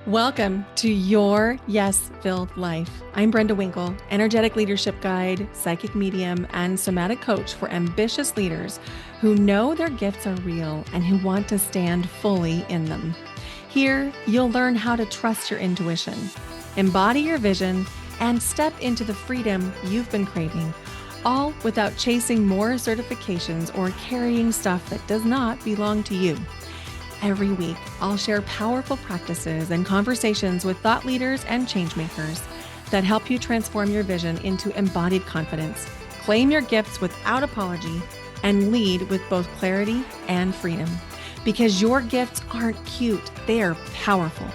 Welcome to Your Yes-Filled Life. I'm Brenda Winkle, energetic leadership guide, psychic medium, and somatic coach for ambitious leaders who know their gifts are real and who want to stand fully in them. Here, you'll learn how to trust your intuition, embody your vision, and step into the freedom you've been craving, all without chasing more certifications or carrying stuff that does not belong to you. Every week, I'll share powerful practices and conversations with thought leaders and changemakers that help you transform your vision into embodied confidence, claim your gifts without apology, and lead with both clarity and freedom. Because your gifts aren't cute, they're powerful,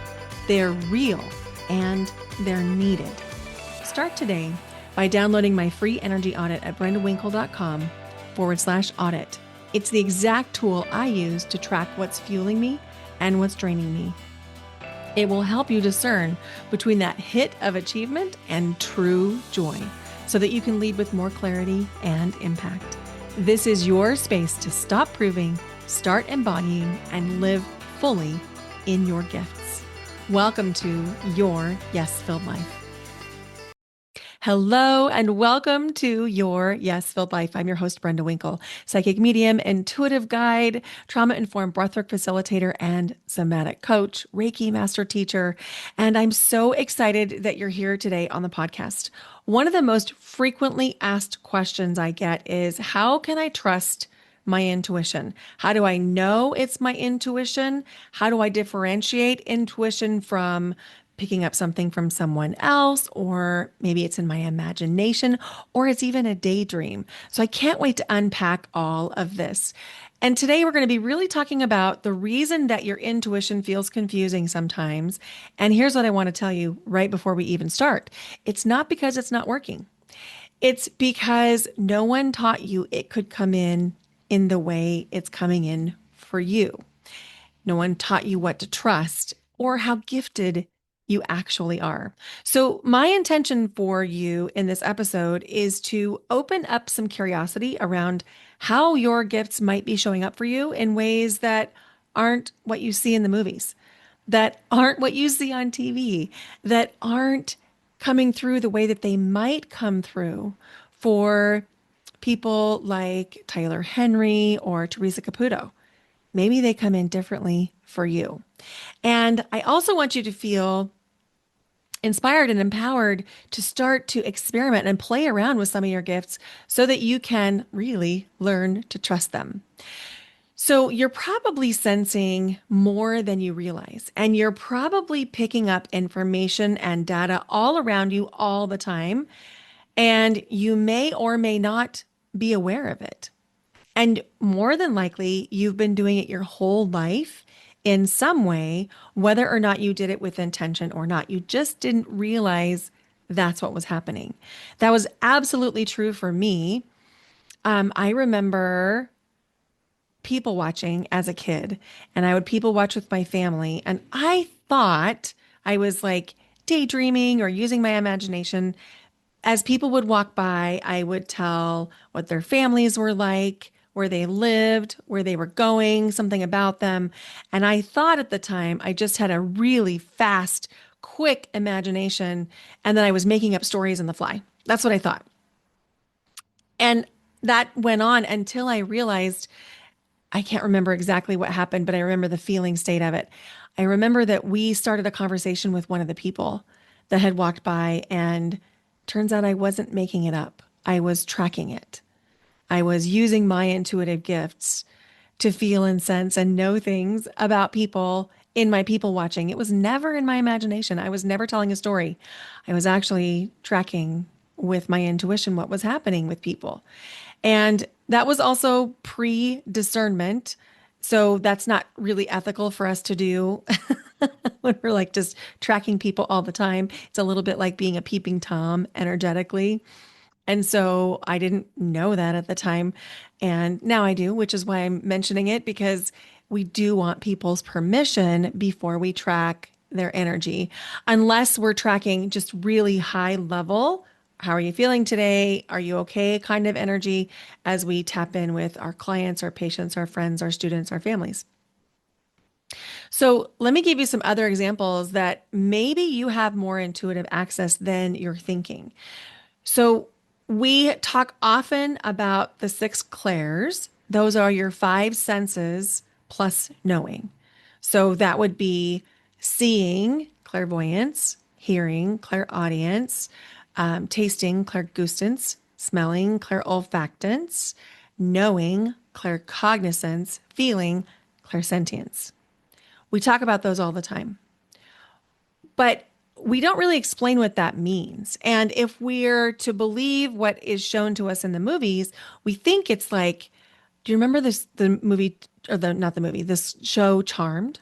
they're real, and they're needed. Start today by downloading my free energy audit at brendawinkle.com/audit. It's the exact tool I use to track what's fueling me and what's draining me. It will help you discern between that hit of achievement and true joy so that you can lead with more clarity and impact. This is your space to stop proving, start embodying, and live fully in your gifts. Welcome to Your Yes-Filled Life. Hello and welcome to Your Yes-Filled Life. I'm your host, Brenda Winkle, psychic medium, intuitive guide, trauma-informed breathwork facilitator, and somatic coach, Reiki master teacher. And I'm so excited that you're here today on the podcast. One of the most frequently asked questions I get is, how can I trust my intuition? How do I know it's my intuition? How do I differentiate intuition from picking up something from someone else, or maybe it's in my imagination, or it's even a daydream? So I can't wait to unpack all of this. And today we're going to be really talking about the reason that your intuition feels confusing sometimes. And here's what I want to tell you right before we even start. It's not because it's not working. It's because no one taught you it could come in the way it's coming in for you. No one taught you what to trust or how gifted you actually are. So my intention for you in this episode is to open up some curiosity around how your gifts might be showing up for you in ways that aren't what you see in the movies, that aren't what you see on TV, that aren't coming through the way that they might come through for people like Tyler Henry or Teresa Caputo. Maybe they come in differently for you. And I also want you to feel inspired and empowered to start to experiment and play around with some of your gifts so that you can really learn to trust them. So you're probably sensing more than you realize, and you're probably picking up information and data all around you all the time, and you may or may not be aware of it. And more than likely, you've been doing it your whole life in some way, whether or not you did it with intention or not. You just didn't realize that's what was happening. That was absolutely true for me. I remember people watching as a kid, and I would people watch with my family, and I thought I was like daydreaming or using my imagination. As people would walk by, I would tell what their families were like, where they lived, where they were going, something about them. And I thought at the time I just had a really fast, quick imagination, and then I was making up stories on the fly. That's what I thought. And that went on until I realized, I can't remember exactly what happened, but I remember the feeling state of it. I remember that we started a conversation with one of the people that had walked by, and turns out I wasn't making it up. I was tracking it. I was using my intuitive gifts to feel and sense and know things about people in my people watching. It was never in my imagination. I was never telling a story. I was actually tracking with my intuition what was happening with people. And that was also pre-discernment. So that's not really ethical for us to do when we're like just tracking people all the time. It's a little bit like being a peeping Tom energetically. And so I didn't know that at the time. And now I do, which is why I'm mentioning it, because we do want people's permission before we track their energy, unless we're tracking just really high level. How are you feeling today? Are you okay? Kind of energy as we tap in with our clients, our patients, our friends, our students, our families. So let me give you some other examples that maybe you have more intuitive access than you're thinking. So we talk often about the six clairs. Those are your five senses plus knowing. So that would be seeing, clairvoyance, hearing, clairaudience, tasting, clairgustance, smelling, clairolfactance, knowing, claircognizance, feeling, clairsentience. We talk about those all the time, but we don't really explain what that means. And if we're to believe what is shown to us in the movies, we think it's like, do you remember the movie, or the, not the movie, this show Charmed?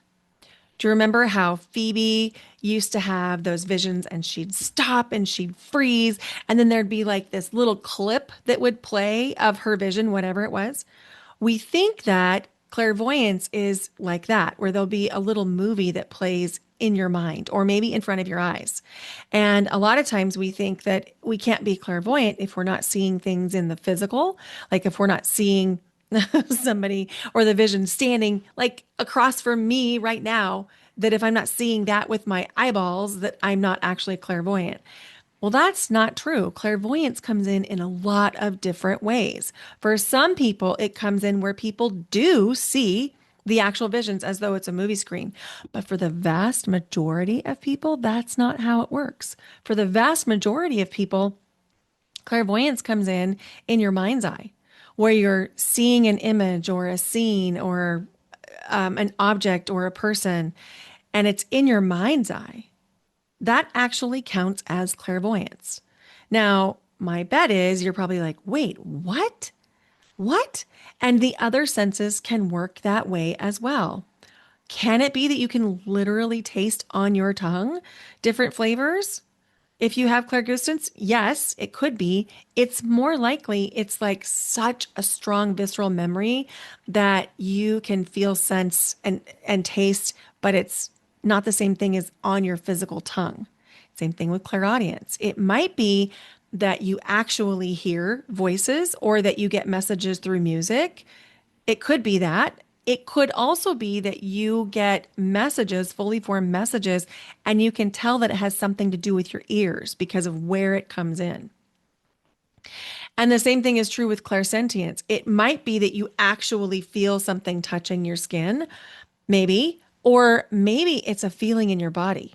Do you remember how Phoebe used to have those visions and she'd stop and she'd freeze? And then there'd be like this little clip that would play of her vision, whatever it was. We think that clairvoyance is like that, where there'll be a little movie that plays in your mind or maybe in front of your eyes. And a lot of times we think that we can't be clairvoyant if we're not seeing things in the physical, like if we're not seeing somebody or the vision standing like across from me right now, that if I'm not seeing that with my eyeballs, that I'm not actually clairvoyant. Well, that's not true. Clairvoyance comes in a lot of different ways. For some people, it comes in where people do see the actual visions as though it's a movie screen. But for the vast majority of people, that's not how it works. For the vast majority of people, clairvoyance comes in your mind's eye, where you're seeing an image or a scene or an object or a person, and it's in your mind's eye. That actually counts as clairvoyance. Now, my bet is you're probably like, wait, what? What? And the other senses can work that way as well. Can it be that you can literally taste on your tongue different flavors? If you have clairgustance, yes, it could be. It's more likely it's like such a strong visceral memory that you can feel, sense, and taste, but it's not the same thing as on your physical tongue. Same thing with clairaudience. It might be that you actually hear voices or that you get messages through music. It could be that. It could also be that you get messages, fully formed messages, and you can tell that it has something to do with your ears because of where it comes in. And the same thing is true with clairsentience. It might be that you actually feel something touching your skin, maybe, or maybe it's a feeling in your body.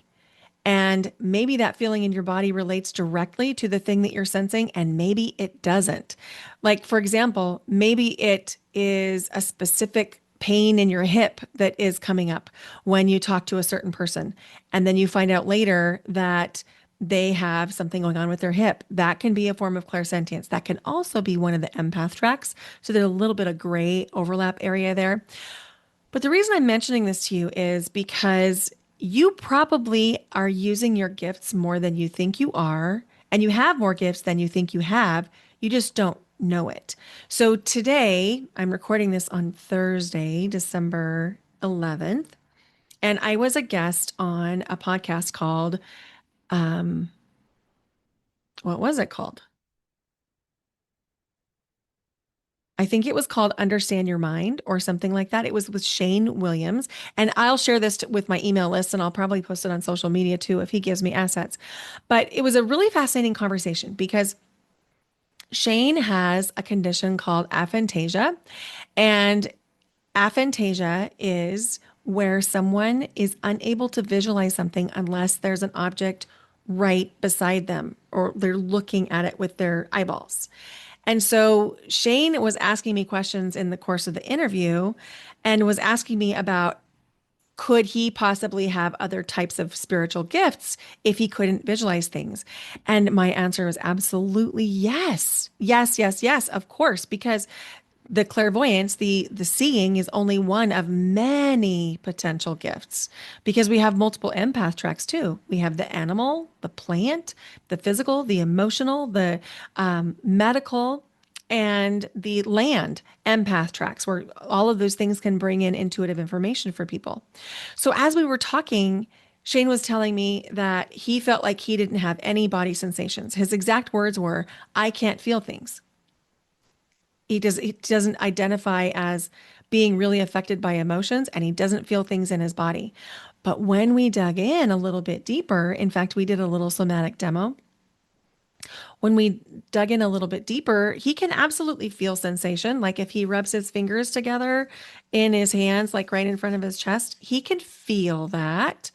And maybe that feeling in your body relates directly to the thing that you're sensing, and maybe it doesn't. Like, for example, maybe it is a specific pain in your hip that is coming up when you talk to a certain person. And then you find out later that they have something going on with their hip. That can be a form of clairsentience. That can also be one of the empath tracks. So there's a little bit of gray overlap area there. But the reason I'm mentioning this to you is because you probably are using your gifts more than you think you are, and you have more gifts than you think you have. You just don't know it. So today, I'm recording this on Thursday, December 11th, and I was a guest on a podcast called, um, what was it called? I think it was called Understand Your Mind or something like that. It was with Shane Williams. And I'll share this with my email list and I'll probably post it on social media too if he gives me assets. But it was a really fascinating conversation because Shane has a condition called aphantasia. And aphantasia is where someone is unable to visualize something unless there's an object right beside them or they're looking at it with their eyeballs. And so Shane was asking me questions in the course of the interview and was asking me about could he possibly have other types of spiritual gifts if he couldn't visualize things? And my answer was absolutely yes. Yes, yes, yes, of course, because the clairvoyance, the seeing is only one of many potential gifts because we have multiple empath tracks too. We have the animal, the plant, the physical, the emotional, the medical, and the land empath tracks, where all of those things can bring in intuitive information for people. So as we were talking, Shane was telling me that he felt like he didn't have any body sensations. His exact words were, I can't feel things. He doesn't identify as being really affected by emotions and he doesn't feel things in his body. But when we dug in a little bit deeper, in fact, we did a little somatic demo. When we dug in a little bit deeper, he can absolutely feel sensation. Like if he rubs his fingers together in his hands, like right in front of his chest, he can feel that.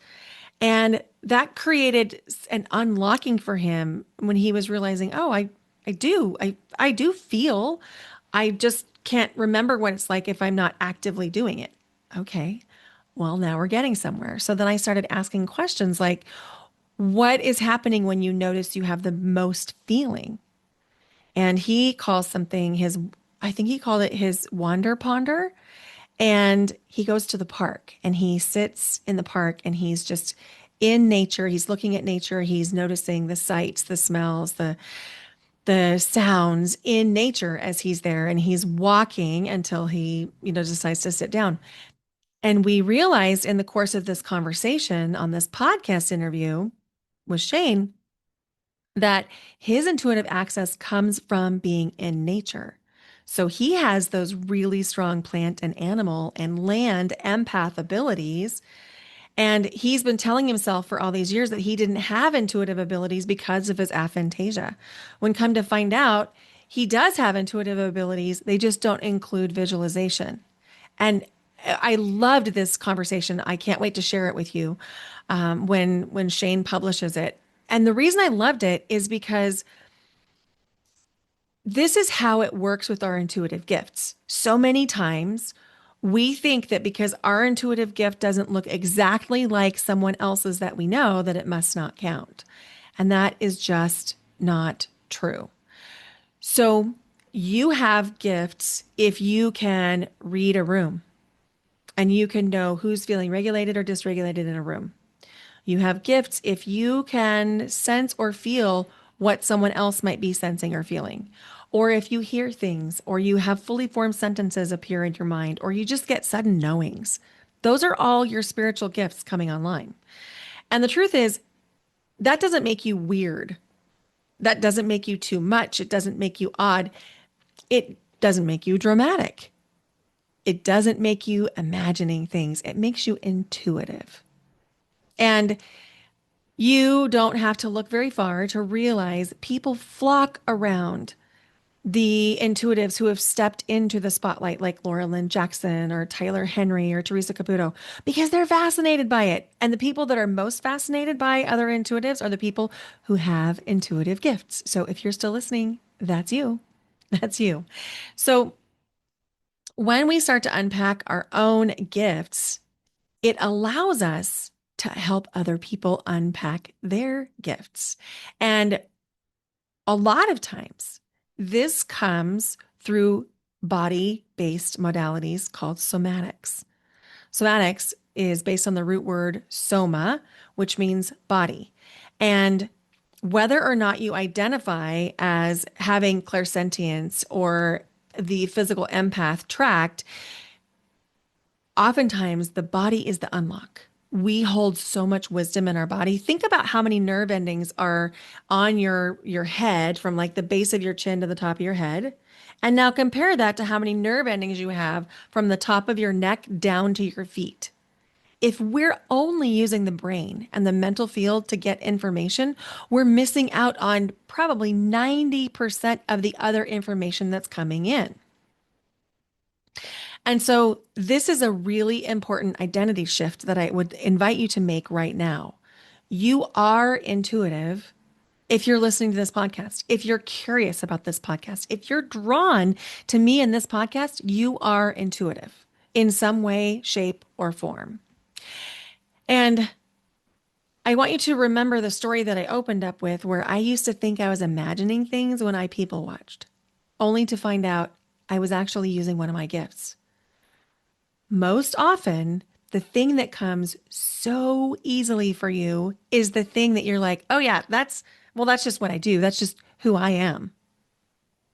And that created an unlocking for him when he was realizing, oh, I do feel. I just can't remember what it's like if I'm not actively doing it. Okay. Well, now we're getting somewhere. So then I started asking questions like, what is happening when you notice you have the most feeling? And he calls something his, I think he called it his wander ponder. And he goes to the park and he sits in the park and he's just in nature. He's looking at nature. He's noticing the sights, the smells, the sounds in nature as he's there. And he's walking until he, decides to sit down. And we realized in the course of this conversation on this podcast interview with Shane that his intuitive access comes from being in nature. So he has those really strong plant and animal and land empath abilities. And he's been telling himself for all these years that he didn't have intuitive abilities because of his aphantasia. When come to find out, he does have intuitive abilities, they just don't include visualization. And I loved this conversation. I can't wait to share it with you when Shane publishes it. And the reason I loved it is because this is how it works with our intuitive gifts. So many times we think that because our intuitive gift doesn't look exactly like someone else's that we know, that it must not count. And that is just not true. So you have gifts if you can read a room and you can know who's feeling regulated or dysregulated in a room. You have gifts if you can sense or feel what someone else might be sensing or feeling. Or if you hear things, or you have fully formed sentences appear in your mind, or you just get sudden knowings. Those are all your spiritual gifts coming online. And the truth is, that doesn't make you weird. That doesn't make you too much. It doesn't make you odd. It doesn't make you dramatic. It doesn't make you imagining things. It makes you intuitive. And you don't have to look very far to realize people flock around the intuitives who have stepped into the spotlight, like Laura Lynn Jackson or Tyler Henry or Teresa Caputo, because they're fascinated by it. And the people that are most fascinated by other intuitives are the people who have intuitive gifts. So if you're still listening, that's you. That's you. So when we start to unpack our own gifts, it allows us to help other people unpack their gifts. And a lot of times, this comes through body based modalities called somatics. Somatics is based on the root word soma, which means body. And whether or not you identify as having clairsentience or the physical empath tract, oftentimes the body is the unlock. We hold so much wisdom in our body. Think about how many nerve endings are on your head from like the base of your chin to the top of your head. And now compare that to how many nerve endings you have from the top of your neck down to your feet. If we're only using the brain and the mental field to get information, we're missing out on probably 90% of the other information that's coming in. And so this is a really important identity shift that I would invite you to make right now. You are intuitive if you're listening to this podcast, if you're curious about this podcast, if you're drawn to me in this podcast, you are intuitive in some way, shape, or form. And I want you to remember the story that I opened up with, where I used to think I was imagining things when I people watched, only to find out I was actually using one of my gifts. Most often, the thing that comes so easily for you is the thing that you're like, oh, yeah, that's just what I do. That's just who I am.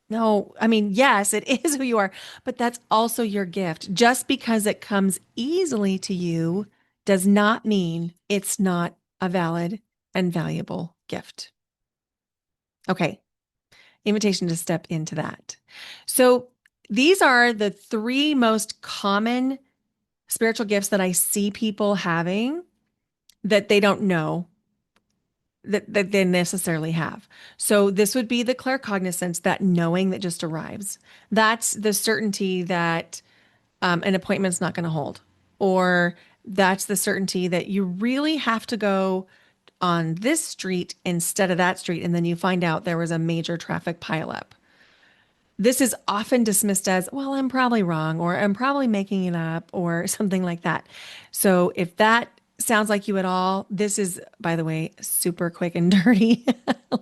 No, I mean, yes, it is who you are, but that's also your gift. Just because it comes easily to you does not mean it's not a valid and valuable gift. Okay, invitation to step into that. So, These are the three most common spiritual gifts that I see people having that they don't know that they necessarily have. So this would be the claircognizance, that knowing that just arrives. That's the certainty that an appointment's not going to hold, or that's the certainty that you really have to go on this street instead of that street, and then you find out there was a major traffic pileup. This is often dismissed as, well, I'm probably wrong, or I'm probably making it up, or something like that. So if that sounds like you at all, this is, by the way, super quick and dirty,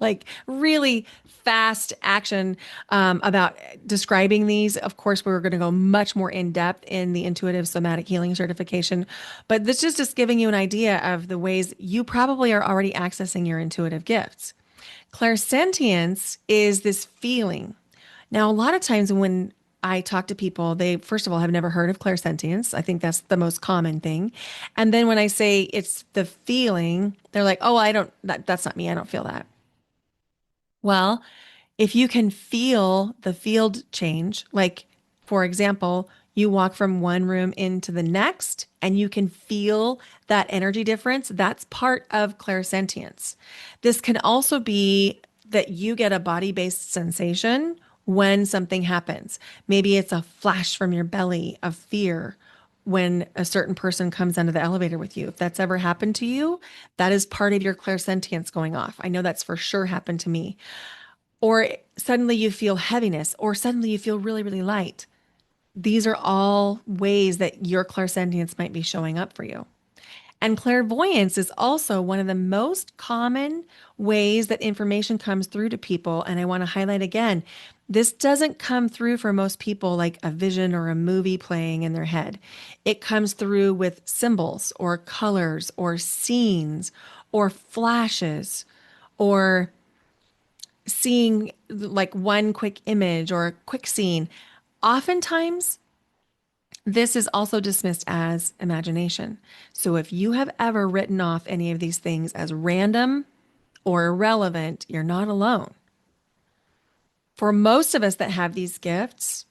like really fast action about describing these. Of course, we're going to go much more in depth in the intuitive somatic healing certification, but this is just giving you an idea of the ways you probably are already accessing your intuitive gifts. Clairsentience is this feeling. Now, a lot of times when I talk to people, they first of all have never heard of clairsentience. I think that's the most common thing. And then when I say it's the feeling, they're like, "Oh, I don't that's not me. I don't feel that." Well, if you can feel the field change, like for example, you walk from one room into the next and you can feel that energy difference, that's part of clairsentience. This can also be that you get a body-based sensation when something happens. Maybe it's a flash from your belly of fear when a certain person comes onto the elevator with you. If that's ever happened to you, that is part of your clairsentience going off. I know that's for sure happened to me. Or suddenly you feel heaviness, or suddenly you feel really, really light. These are all ways that your clairsentience might be showing up for you. And clairvoyance is also one of the most common ways that information comes through to people. And I want to highlight again, this doesn't come through for most people like a vision or a movie playing in their head. It comes through with symbols or colors or scenes or flashes or seeing like one quick image or a quick scene. Oftentimes, this is also dismissed as imagination. So if you have ever written off any of these things as random or irrelevant, you're not alone. For most of us that have these gifts,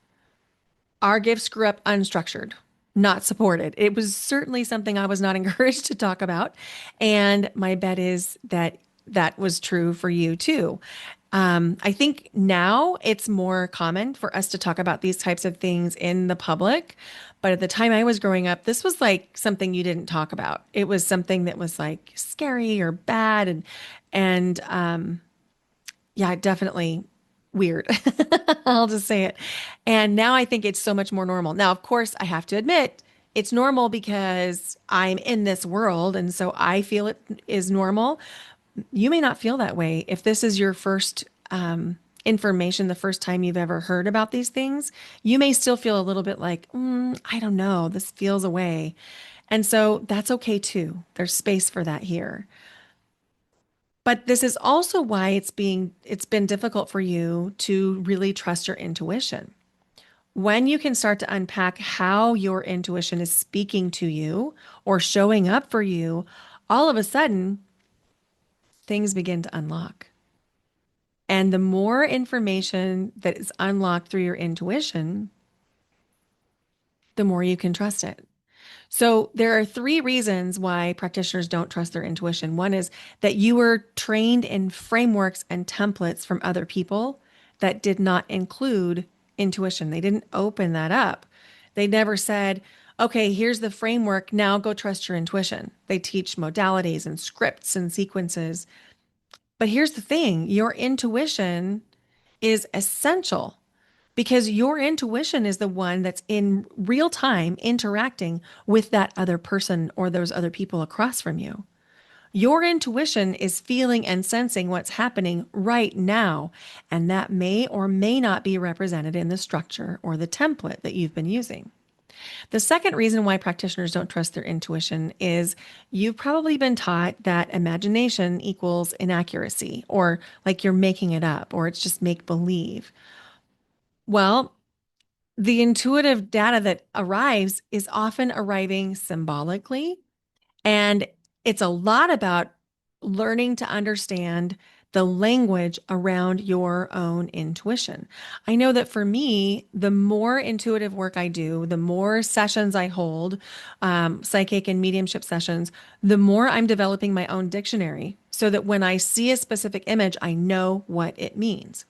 our gifts grew up unstructured, not supported. It was certainly something I was not encouraged to talk about. And my bet is that that was true for you too. I think now it's more common for us to talk about these types of things in the public. But at the time I was growing up, this was like something you didn't talk about. It was something that was like scary or bad and yeah, definitely weird. I'll just say it. And now I think it's so much more normal. Now, of course, I have to admit, it's normal because I'm in this world. And so I feel it is normal. You may not feel that way. If this is your first information, the first time you've ever heard about these things, you may still feel a little bit like, I don't know, this feels away. And so that's okay too. There's space for that here. But this is also why it's been difficult for you to really trust your intuition. When you can start to unpack how your intuition is speaking to you or showing up for you, all of a sudden things begin to unlock. And the more information that is unlocked through your intuition, the more you can trust it. So there are three reasons why practitioners don't trust their intuition. One is that you were trained in frameworks and templates from other people that did not include intuition. They didn't open that up. They never said, okay, here's the framework. Now go trust your intuition. They teach modalities and scripts and sequences. But here's the thing, your intuition is essential because your intuition is the one that's in real time interacting with that other person or those other people across from you. Your intuition is feeling and sensing what's happening right now, and that may or may not be represented in the structure or the template that you've been using. The second reason why practitioners don't trust their intuition is you've probably been taught that imagination equals inaccuracy, or like you're making it up, or it's just make believe. Well, the intuitive data that arrives is often arriving symbolically, and it's a lot about learning to understand the language around your own intuition. I know that for me, the more intuitive work I do, the more sessions I hold, psychic and mediumship sessions, the more I'm developing my own dictionary so that when I see a specific image, I know what it means.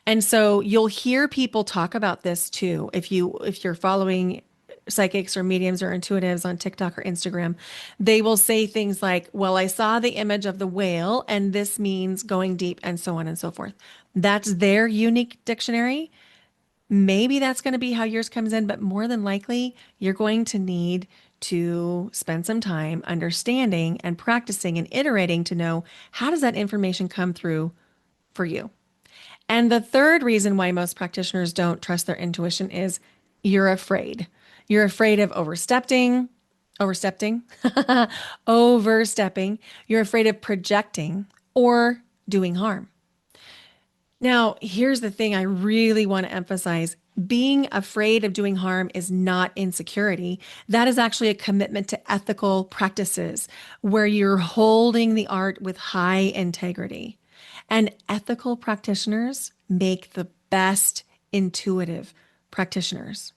And so you'll hear people talk about this too. If you're following psychics or mediums or intuitives on TikTok or Instagram, they will say things like, "Well, I saw the image of the whale and this means going deep," and so on and so forth. That's their unique dictionary. Maybe that's going to be how yours comes in, but more than likely, you're going to need to spend some time understanding and practicing and iterating to know how does that information come through for you. And the third reason why most practitioners don't trust their intuition is you're afraid. You're afraid of overstepping, overstepping. You're afraid of projecting or doing harm. Now, here's the thing I really want to emphasize. Being afraid of doing harm is not insecurity. That is actually a commitment to ethical practices where you're holding the art with high integrity. And ethical practitioners make the best intuitive practitioners.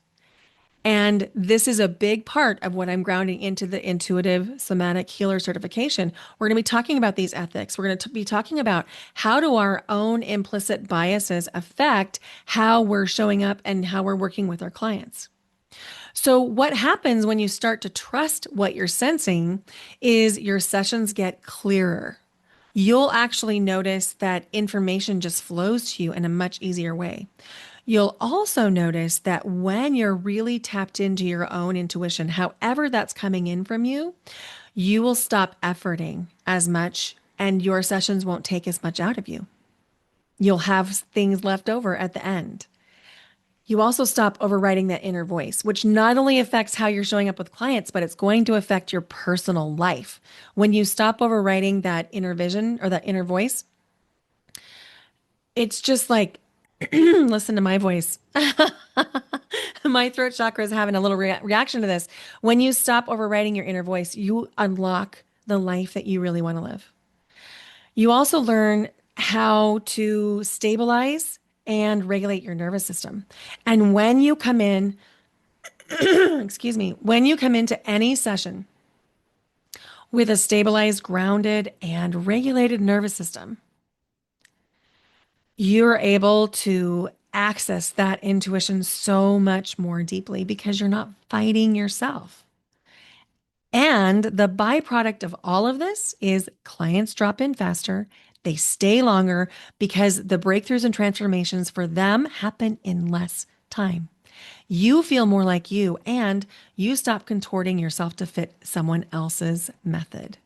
And this is a big part of what I'm grounding into the intuitive somatic healer certification. We're going to be talking about these ethics. We're going to be talking about how do our own implicit biases affect how we're showing up and how we're working with our clients. So, what happens when you start to trust what you're sensing is your sessions get clearer. You'll actually notice that information just flows to you in a much easier way. You'll also notice that when you're really tapped into your own intuition, however that's coming in from you, you will stop efforting as much and your sessions won't take as much out of you. You'll have things left over at the end. You also stop overriding that inner voice, which not only affects how you're showing up with clients, but it's going to affect your personal life. When you stop overriding that inner vision or that inner voice, it's just like, listen to my voice. My throat chakra is having a little reaction to this. When you stop overriding your inner voice, you unlock the life that you really want to live. You also learn how to stabilize and regulate your nervous system. And when you come in, excuse me, when you come into any session with a stabilized, grounded, and regulated nervous system, you're able to access that intuition so much more deeply because you're not fighting yourself. And the byproduct of all of this is clients drop in faster, they stay longer because the breakthroughs and transformations for them happen in less time. You feel more like you, and you stop contorting yourself to fit someone else's method.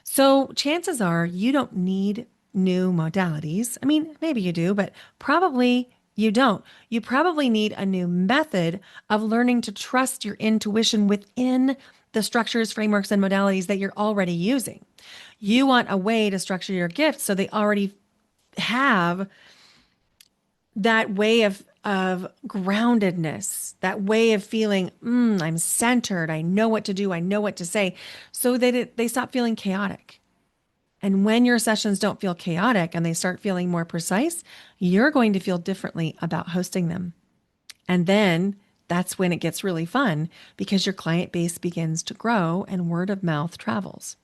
So chances are you don't need new modalities. I mean, maybe you do, but probably you don't. You probably need a new method of learning to trust your intuition within the structures, frameworks, and modalities that you're already using. You want a way to structure your gifts so they already have that way of groundedness, that way of feeling, I'm centered, I know what to do, I know what to say, so that they stop feeling chaotic. And when your sessions don't feel chaotic and they start feeling more precise, you're going to feel differently about hosting them. And then that's when it gets really fun because your client base begins to grow and word of mouth travels.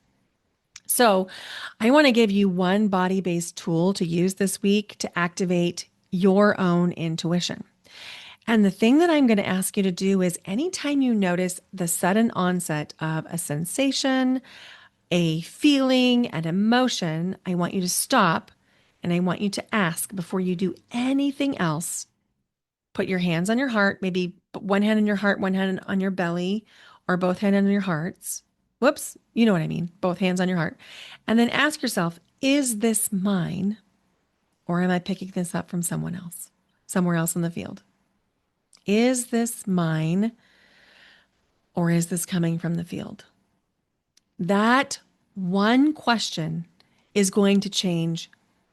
So, I want to give you one body based tool to use this week to activate your own intuition. And the thing that I'm going to ask you to do is anytime you notice the sudden onset of a sensation, a feeling, an emotion, I want you to stop and I want you to ask before you do anything else. Put your hands on your heart, maybe put one hand on your heart, one hand on your belly, or both hands on your hearts. Whoops, you know what I mean. Both hands on your heart. And then ask yourself, is this mine or am I picking this up from someone else, somewhere else in the field? Is this mine or is this coming from the field? That one question is going to change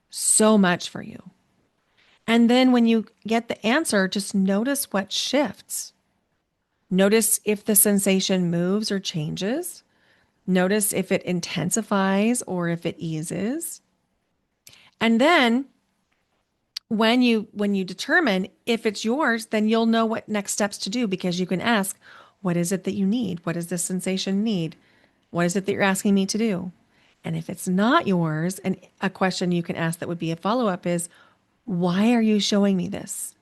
so much for you. And then when you get the answer, just notice what shifts. Notice if the sensation moves or changes. Notice if it intensifies or if it eases. And then when you determine if it's yours, then you'll know what next steps to do because you can ask, what is it that you need? What does this sensation need? What is it that you're asking me to do? And if it's not yours, and a question you can ask that would be a follow-up is, why are you showing me this?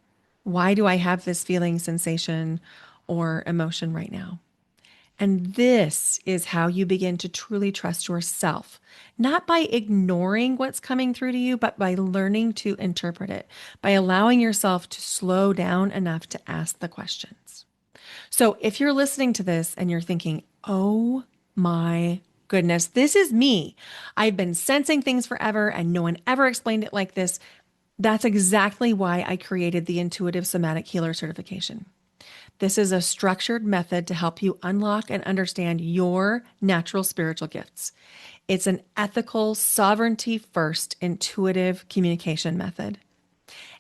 Why do I have this feeling, sensation, or emotion right now? And this is how you begin to truly trust yourself, not by ignoring what's coming through to you, but by learning to interpret it, by allowing yourself to slow down enough to ask the questions. So if you're listening to this and you're thinking, oh my goodness, this is me. I've been sensing things forever and no one ever explained it like this. That's exactly why I created the Intuitive Somatic Healer certification. This is a structured method to help you unlock and understand your natural spiritual gifts. It's an ethical, sovereignty first, intuitive communication method.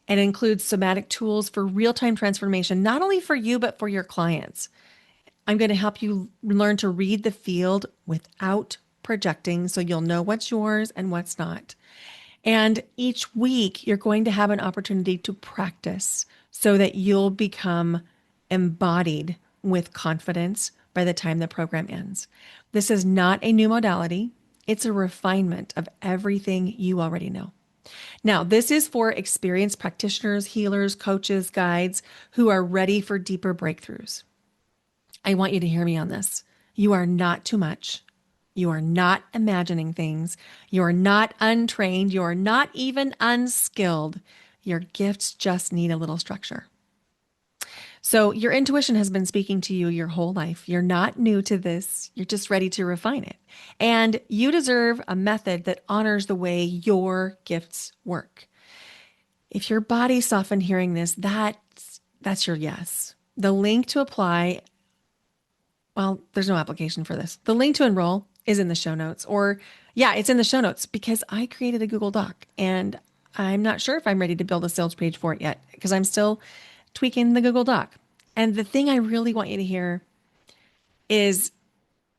It includes somatic tools for real time transformation, not only for you, but for your clients. I'm going to help you learn to read the field without projecting so you'll know what's yours and what's not. And each week, you're going to have an opportunity to practice so that you'll become embodied with confidence by the time the program ends. This is not a new modality, it's a refinement of everything you already know. Now, this is for experienced practitioners, healers, coaches, guides who are ready for deeper breakthroughs. I want you to hear me on this. You are not too much. You are not imagining things. You are not untrained. You are not even unskilled. Your gifts just need a little structure. So, your intuition has been speaking to you your whole life. You're not new to this. You're just ready to refine it. And you deserve a method that honors the way your gifts work. If your body softened hearing this, that's your yes. The link to apply, well, there's no application for this. The link to enroll is in the show notes, or yeah, it's in the show notes because I created a Google Doc and I'm not sure if I'm ready to build a sales page for it yet because I'm still tweaking the Google Doc. And the thing I really want you to hear is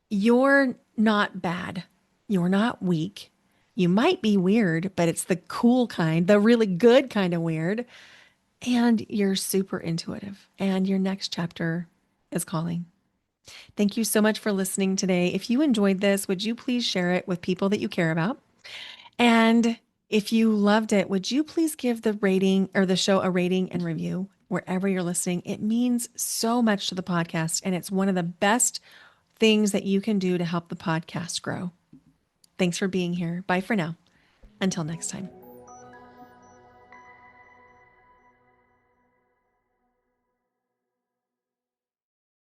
you're not bad. You're not weak. You might be weird, but it's the cool kind, the really good kind of weird. And you're super intuitive. And your next chapter is calling. Thank you so much for listening today. If you enjoyed this, would you please share it with people that you care about? And if you loved it, would you please give the rating or the show a rating and review wherever you're listening? It means so much to the podcast, and it's one of the best things that you can do to help the podcast grow. Thanks for being here. Bye for now. Until next time.